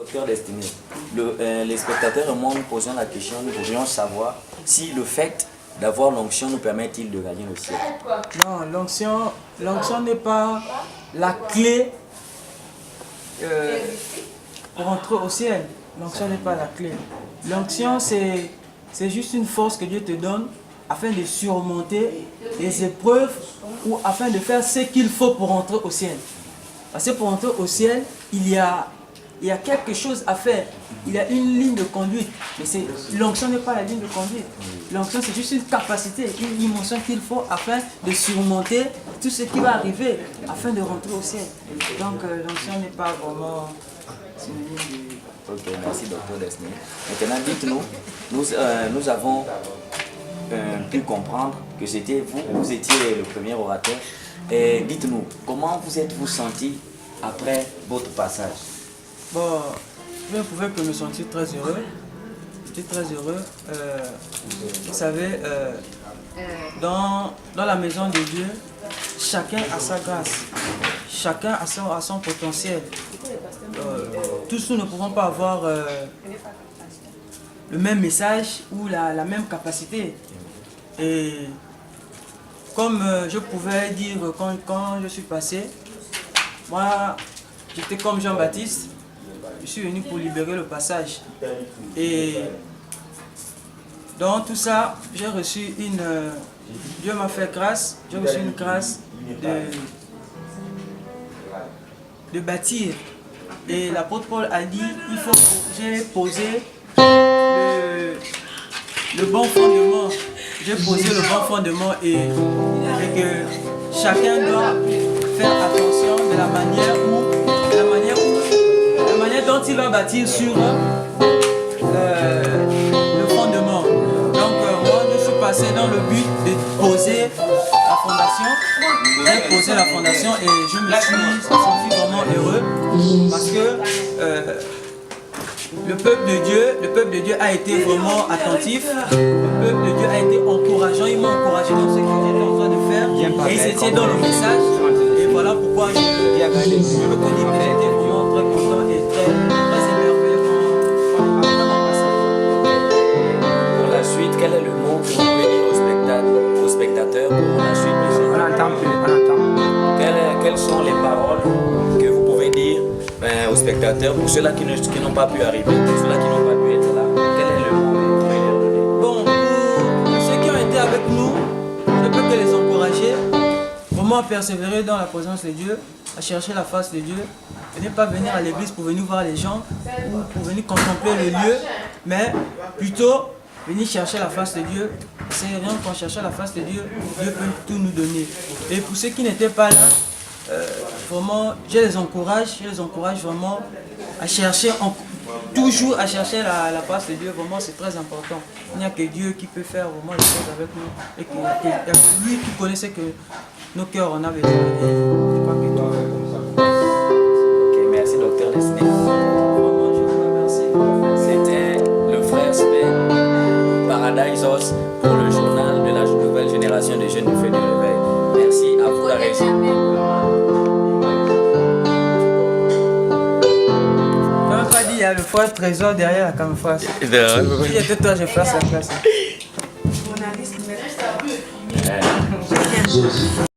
Docteur Destiné, les spectateurs et moi nous posons la question, nous voudrions savoir si le fait d'avoir l'onction nous permet-il de gagner le ciel. Non, l'onction n'est pas la clé pour entrer au ciel. L'onction n'est pas la clé. L'onction, c'est juste une force que Dieu te donne afin de surmonter les épreuves ou afin de faire ce qu'il faut pour entrer au ciel. Parce que pour entrer au ciel, il y a quelque chose à faire. Il y a une ligne de conduite. Mais l'onction n'est pas la ligne de conduite. L'onction, c'est juste une capacité, une dimension qu'il faut afin de surmonter tout ce qui va arriver, afin de rentrer au ciel. Donc l'onction n'est pas vraiment synonyme de... Ok, merci docteur Destiné. Maintenant, dites-nous, nous avons pu comprendre que c'était vous étiez le premier orateur. Et dites-nous, comment vous êtes-vous senti après votre passage? Bon, je ne pouvais que me sentir très heureux. J'étais très heureux. Vous savez, dans la maison de Dieu, chacun a sa grâce. Chacun a son potentiel. Tous nous ne pouvons pas avoir le même message ou la même capacité. Et comme je pouvais dire quand je suis passé, moi j'étais comme Jean-Baptiste, je suis venu pour libérer le passage. Et dans tout ça, j'ai reçu Dieu m'a fait grâce, j'ai reçu une grâce de bâtir. Et l'apôtre Paul a dit, j'ai posé le bon fondement. J'ai posé le bon fondement et que chacun doit faire attention de la manière dont il va bâtir sur le fondement. Donc moi je suis passé dans le but de poser la fondation. J'ai posé la fondation et je me suis senti vraiment heureux parce que le peuple de Dieu a été vraiment attentif. Le peuple de Dieu a été encourageant. Ils m'ont encouragé dans ce que j'étais en train de faire. Et ils étaient dans le message. Et voilà pourquoi je peux te dire que j'étais vraiment très content et très émerveillé par mon passage. Pour la suite, quel est le mot que vous pouvez dire aux spectateurs pour la suite du séjour? On n'entend plus, on n'entend plus. Quelles sont les paroles que vous pouvez dire aux spectateurs, pour ceux-là qui n'ont pas pu arriver, pour ceux-là qui n'ont pas pu être là? Quel est le mot que vous pouvez leur donner? Bon, pour ceux qui ont été avec nous, je ne peux que les encourager vraiment à persévérer dans la présence de Dieu, à chercher la face de Dieu, et ne pas venir à l'église pour venir voir les gens ou pour venir contempler le lieu, mais plutôt venir chercher la face de Dieu. C'est rien qu'en cherchant la face de Dieu, Dieu peut tout nous donner. Et pour ceux qui n'étaient pas là, vraiment, je les encourage vraiment à chercher, toujours à chercher la face de Dieu. Vraiment, c'est très important. Il n'y a que Dieu qui peut faire vraiment les choses avec nous. Et qu'il n'y a que lui qui connaît ce que nos cœurs en ont besoin. Je crois que toi, Ok, merci docteur Destiné. vraiment, je vous remercie. C'était le frère Sven Paradisos pour le journal de la nouvelle génération des jeunes du Feu du Réveil. Merci à vous la régie. Il y a le frère Trésor derrière la camouflage. Si était toi, je fasse la place.